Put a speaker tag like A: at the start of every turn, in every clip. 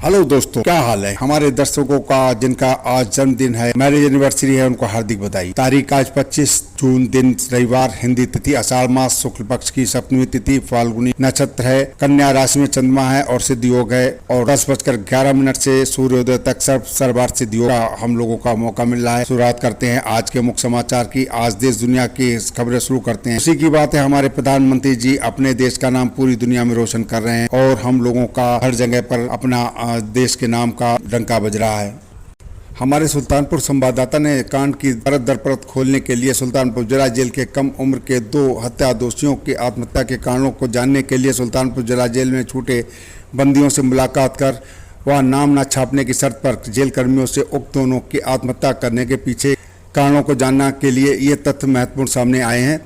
A: Hello दोस्तों, क्या हाल है। हमारे दर्शकों का जिनका आज जन्मदिन है, मैरिज एनिवर्सरी है, उनको हार्दिक बधाई। तारीख आज 25 जून, दिन रविवार, हिंदी तिथि आषाढ़ मास शुक्ल पक्ष की सप्तमी तिथि, फाल्गुनी नक्षत्र है, कन्या राशि में चंद्रमा है और सिद्ध योग है। और 10:11 से सूर्योदय तक सर्वार्थ सिद्ध योग का हम लोगों का मौका मिल रहा है। शुरुआत करते हैं आज के मुख्य समाचार की। आज देश दुनिया की खबरें शुरू करते हैं। उसी की बात है, हमारे प्रधानमंत्री जी अपने देश का नाम पूरी दुनिया में रोशन कर रहे हैं और हम लोगों का हर जगह पर अपना देश के नाम का डंका बज रहा है। हमारे सुल्तानपुर संवाददाता ने कांड की परत दर परत खोलने के लिए सुल्तानपुर जिला जेल के कम उम्र के 2 हत्या दोषियों की आत्महत्या के कारणों को जानने के लिए सुल्तानपुर जिला जेल में छूटे बंदियों से मुलाकात कर वह नाम न छापने की शर्त पर जेल कर्मियों से उक्त दोनों की आत्महत्या करने के पीछे कारणों को जानने के लिए ये तथ्य महत्वपूर्ण सामने आए हैं।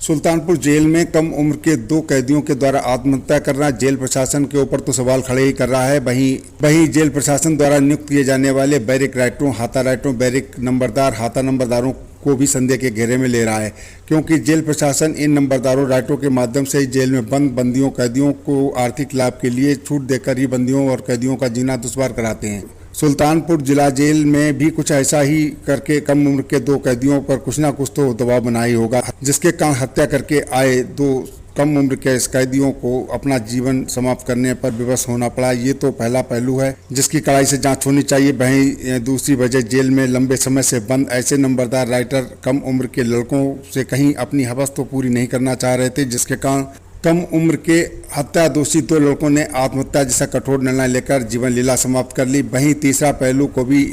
A: सुल्तानपुर जेल में कम उम्र के 2 कैदियों के द्वारा आत्महत्या करना जेल प्रशासन के ऊपर तो सवाल खड़े ही कर रहा है। वहीं जेल प्रशासन द्वारा नियुक्त किए जाने वाले बैरिक राइटरों, हाथा राइटरों, बैरिक नंबरदार, हाथा नंबरदारों को भी संदेह के घेरे में ले रहा है, क्योंकि जेल प्रशासन इन नंबरदारों, राइटरों के माध्यम से जेल में बंद बंदियों, कैदियों को आर्थिक लाभ के लिए छूट देकर ही बंदियों और कैदियों का जीना दुश्वार कराते हैं। सुल्तानपुर जिला जेल में भी कुछ ऐसा ही करके कम उम्र के 2 कैदियों पर कुछ ना कुछ तो दबाव बना ही होगा, जिसके कारण हत्या करके आए 2 कम उम्र के इस कैदियों को अपना जीवन समाप्त करने पर विवश होना पड़ा। ये तो पहला पहलू है जिसकी कड़ाई से जांच होनी चाहिए। वहीं दूसरी वजह, जेल में लंबे समय से बंद ऐसे नंबरदार राइटर कम उम्र के लड़कों से कहीं अपनी हवस तो पूरी नहीं करना चाह रहे थे, जिसके कारण कम उम्र के हत्या दोषी 2 लड़कों ने आत्महत्या जैसा कठोर निर्णय लेकर जीवन लीला समाप्त कर ली। वहीं तीसरा पहलू को भी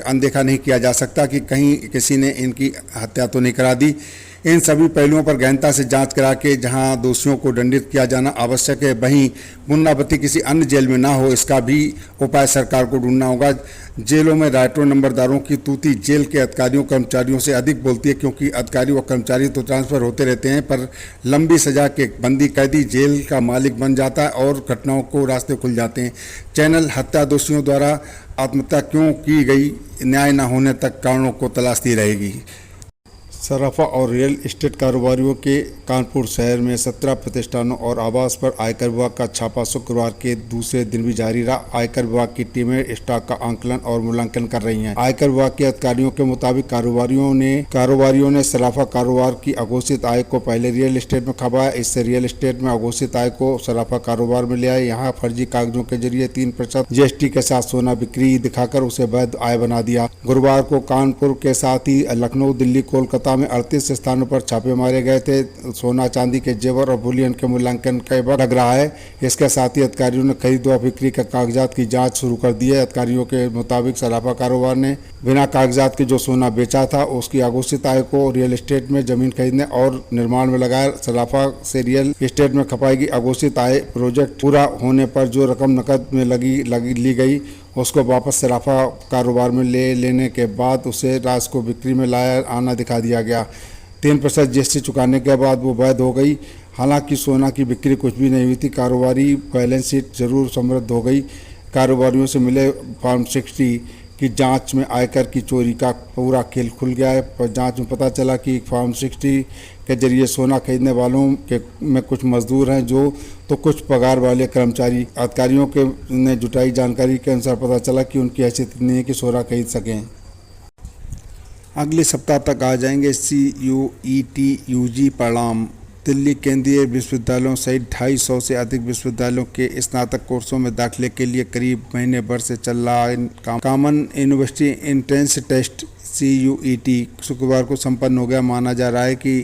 A: अनदेखा नहीं किया जा सकता कि कहीं किसी ने इनकी हत्या तो नहीं करा दी। इन सभी पहलुओं पर गहनता से जांच करा के जहां दोषियों को दंडित किया जाना आवश्यक है, वहीं पुनरावृत्ति किसी अन्य जेल में ना हो, इसका भी उपाय सरकार को ढूंढना होगा। जेलों में राइटरों, नंबरदारों की तूती जेल के अधिकारियों कर्मचारियों से अधिक बोलती है, क्योंकि अधिकारी व कर्मचारी तो ट्रांसफर होते रहते हैं, पर लंबी सजा के बंदी कैदी जेल का मालिक बन जाता है और घटनाओं को रास्ते खुल जाते हैं। चैनल हत्या दोषियों द्वारा आत्महत्या क्यों की गई, न्याय न होने तक कारणों को तलाशती रहेगी। सराफा और रियल एस्टेट कारोबारियों के कानपुर शहर में 17 प्रतिष्ठानों और आवास पर आयकर विभाग का छापा शुक्रवार के दूसरे दिन भी जारी रहा। आयकर विभाग की टीमें स्टॉक का आंकलन और मूल्यांकन कर रही हैं। आयकर विभाग के अधिकारियों के मुताबिक कारोबारियों ने सराफा कारोबार की अघोषित आय को पहले रियल एस्टेट में खपाया, इससे रियल एस्टेट में अघोषित आय को सराफा कारोबार में ले आए। यहाँ फर्जी कागजों के जरिए 3% GST के साथ सोना बिक्री दिखाकर उसे वैध आय बना दिया। गुरुवार को कानपुर के साथ ही लखनऊ, दिल्ली, कोलकाता में 38 स्थानों पर छापे मारे गए थे। सोना चांदी के जेवर और बुलियन के मूल्यांकन का वक्त लग रहा है। इसके साथ ही अधिकारियों ने खरीद व बिक्री का कागजात की जांच शुरू कर दी है। अधिकारियों के मुताबिक सराफा कारोबार ने बिना कागजात के जो सोना बेचा था उसकी अघोषित आय को रियल एस्टेट में जमीन खरीदने और निर्माण में लगाया। सराफा से रियल एस्टेट में खपाएगी अघोषित आय प्रोजेक्ट पूरा होने पर जो रकम नकद में ली गई उसको वापस सराफा कारोबार में लेने के बाद उसे राशि को बिक्री में लाया आना दिखा दिया गया। 3% GST चुकाने के बाद वो वैध हो गई। हालांकि सोना की बिक्री कुछ भी नहीं हुई थी। कारोबारी बैलेंस शीट जरूर समृद्ध हो गई। कारोबारियों से मिले फॉर्म 60 की जांच में आयकर की चोरी का पूरा खेल खुल गया है। पर जांच में पता चला कि फॉर्म 60 के जरिए सोना खरीदने वालों के में कुछ मजदूर हैं तो कुछ पगार वाले कर्मचारी। अधिकारियों के ने जुटाई जानकारी के अनुसार पता चला कि उनकी हैसियत इतनी है कि सोना खरीद सकें। अगले सप्ताह तक आ जाएंगे CUET UG परिणाम। दिल्ली केंद्रीय विश्वविद्यालयों सहित 250 से अधिक विश्वविद्यालयों के स्नातक कोर्सों में दाखिले के लिए करीब महीने भर से चल रहा common university entrance test CUET शुक्रवार को संपन्न हो गया। माना जा रहा है कि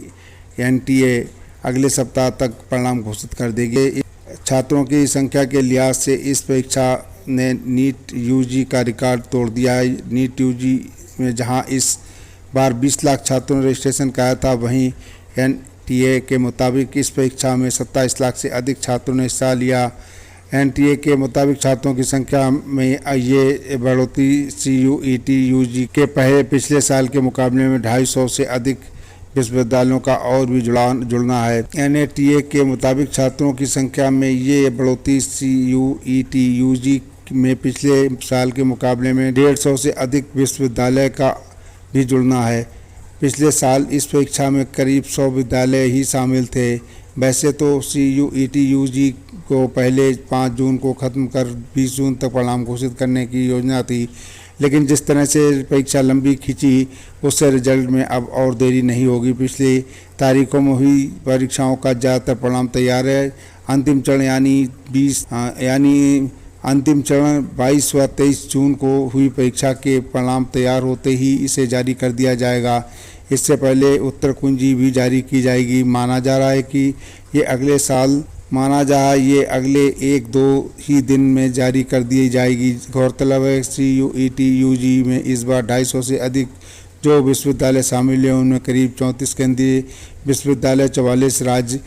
A: NTA अगले सप्ताह तक परिणाम घोषित कर देगी। छात्रों की संख्या के लिहाज से इस परीक्षा ने नीट UG का रिकॉर्ड तोड़ दिया है। नीट UG में जहां इस बार 20 लाख छात्रों ने रजिस्ट्रेशन कराया था, वहीं NTA के मुताबिक इस परीक्षा में 27 लाख से अधिक छात्रों ने हिस्सा लिया। NTA के मुताबिक छात्रों की संख्या में ये बढ़ोतरी CUET UG के पिछले साल के मुकाबले में 250 से अधिक विश्वविद्यालयों का और भी जुड़ना है। NATA के मुताबिक छात्रों की संख्या में ये बढ़ोतरी CUET UG में पिछले साल के मुकाबले में 150 से अधिक विश्वविद्यालय का भी जुड़ना है। पिछले साल इस परीक्षा में करीब 100 विद्यालय ही शामिल थे। वैसे तो CUET UG को पहले 5 जून को ख़त्म कर 20 जून तक परिणाम घोषित करने की योजना थी, लेकिन जिस तरह से परीक्षा लंबी खिंची उससे रिजल्ट में अब और देरी नहीं होगी। पिछली तारीखों में हुई परीक्षाओं का ज़्यादातर परिणाम तैयार है। अंतिम चरण अंतिम चरण 22 व 23 जून को हुई परीक्षा के परिणाम तैयार होते ही इसे जारी कर दिया जाएगा। इससे पहले उत्तर कुंजी भी जारी की जाएगी। माना जा रहा है कि ये अगले 1-2 ही दिन में जारी कर दी जाएगी। गौरतलब है CUET UG में इस बार 250 से अधिक जो विश्वविद्यालय शामिल हैं, उनमें करीब 34 केंद्रीय विश्वविद्यालय, 44 राज्य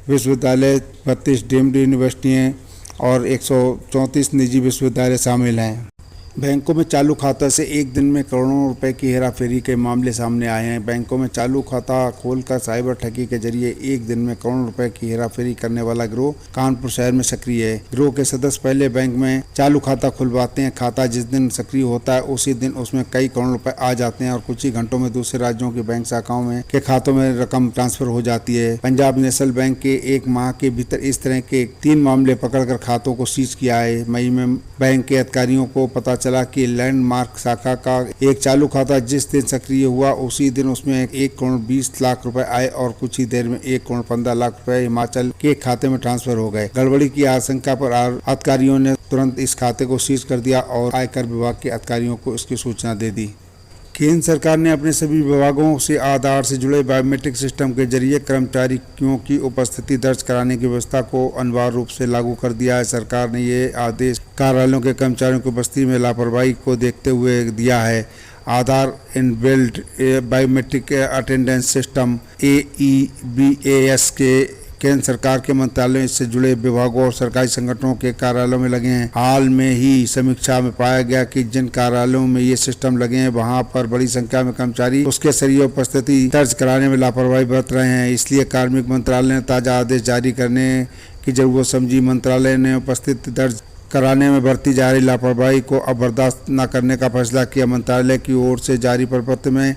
A: विश्वविद्यालय, 32 डीम्ड यूनिवर्सिटियाँ और 134 निजी विश्वविद्यालय शामिल हैं। बैंकों में चालू खाता से एक दिन में करोड़ों रुपए की हेराफेरी के मामले सामने आए हैं। बैंकों में चालू खाता खोलकर साइबर ठगी के जरिए एक दिन में करोड़ों रुपए की हेराफेरी करने वाला गिरोह कानपुर शहर में सक्रिय है। गिरोह के सदस्य पहले बैंक में चालू खाता खुलवाते हैं। खाता जिस दिन सक्रिय होता है उसी दिन उसमें कई करोड़ रुपए आ जाते हैं और कुछ ही घंटों में दूसरे राज्यों की बैंक शाखाओं में के खातों में रकम ट्रांसफर हो जाती है। पंजाब नेशनल बैंक के 1 माह के भीतर इस तरह के 3 मामले पकड़कर खातों को सीज किया है। मई में बैंक के अधिकारियों को पता चला कि लैंडमार्क शाखा का एक चालू खाता जिस दिन सक्रिय हुआ उसी दिन उसमें 1 करोड़ 20 लाख रुपए आए और कुछ ही देर में 1 करोड़ 15 लाख रुपए हिमाचल के खाते में ट्रांसफर हो गए। गड़बड़ी की आशंका पर अधिकारियों ने तुरंत इस खाते को सीज कर दिया और आयकर विभाग के अधिकारियों को इसकी सूचना दे दी। केंद्र सरकार ने अपने सभी विभागों से आधार से जुड़े बायोमेट्रिक सिस्टम के जरिए कर्मचारियों की उपस्थिति दर्ज कराने की व्यवस्था को अनिवार्य रूप से लागू कर दिया है। सरकार ने ये आदेश कार्यालयों के कर्मचारियों की उपस्थिति में लापरवाही को देखते हुए दिया है। Aadhaar inbuilt biometric attendance system AEBAS के केंद्र सरकार के मंत्रालयों से जुड़े विभागों और सरकारी संगठनों के कार्यालयों में लगे हैं। हाल में ही समीक्षा में पाया गया कि जिन कार्यालयों में ये सिस्टम लगे हैं वहां पर बड़ी संख्या में कर्मचारी उसके सही उपस्थिति दर्ज कराने में लापरवाही बरत रहे हैं। इसलिए कार्मिक मंत्रालय ने ताज़ा आदेश जारी करने की जरूरत समझी। मंत्रालय ने उपस्थिति दर्ज कराने में बरती जा रही लापरवाही को अब बर्दाश्त न करने का फैसला किया। मंत्रालय की ओर से जारी प्रपत्र में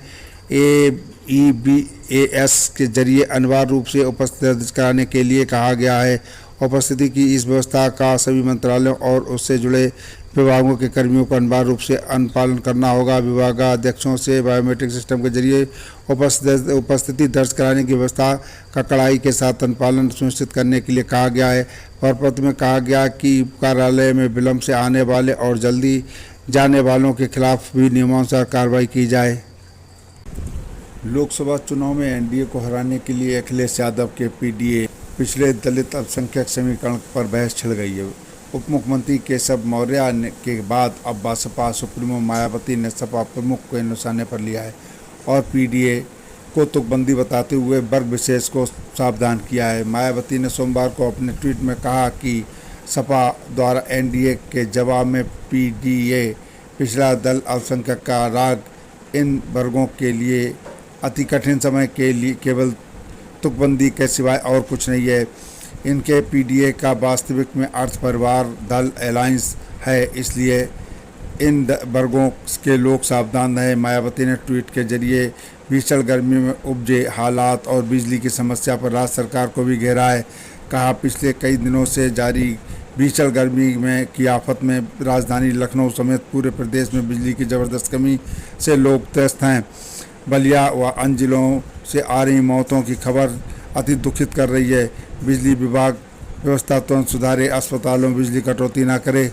A: AEBAS के जरिए अनिवार्य रूप से उपस्थिति दर्ज कराने के लिए कहा गया है। उपस्थिति की इस व्यवस्था का सभी मंत्रालयों और उससे जुड़े विभागों के कर्मियों को अनिवार्य रूप से अनुपालन करना होगा। विभागाध्यक्षों से बायोमेट्रिक सिस्टम के जरिए उपस्थिति दर्ज कराने की व्यवस्था का कड़ाई के साथ अनुपालन सुनिश्चित करने के लिए कहा गया है। प्रपत्र में कहा गया कि कार्यालय में विलंब से आने वाले और जल्दी जाने वालों के खिलाफ भी नियमानुसार कार्रवाई की जाए। लोकसभा चुनाव में एनडीए को हराने के लिए अखिलेश यादव के PDA पिछले दलित अल्पसंख्यक समीकरण पर बहस छिड़ गई है। उप मुख्यमंत्री केशव मौर्य के बाद अब बसपा सुप्रीमो मायावती ने सपा प्रमुख को निशाने पर लिया है और PDA को तुकबंदी बताते हुए वर्ग विशेष को सावधान किया है। मायावती ने सोमवार को अपने ट्वीट में कहा कि सपा द्वारा एनडीए के जवाब में PDA पिछड़ा दल अल्पसंख्यक का राग इन वर्गों के लिए अति कठिन समय के लिए केवल तुकबंदी के सिवाय और कुछ नहीं है। इनके PDA का वास्तविक में अर्थ परिवार दल अलायंस है, इसलिए इन वर्गों के लोग सावधान रहे। मायावती ने ट्वीट के जरिए भीषण गर्मी में उपजे हालात और बिजली की समस्या पर राज्य सरकार को भी घेरा है। कहा, पिछले कई दिनों से जारी भीषण गर्मी की आफत में राजधानी लखनऊ समेत पूरे प्रदेश में बिजली की ज़बरदस्त कमी से लोग त्रस्त हैं। बलिया व अन्य जिलों से आ रही मौतों की खबर अति दुखित कर रही है। बिजली विभाग व्यवस्था तुरंत सुधारे, अस्पतालों में बिजली कटौती न करे।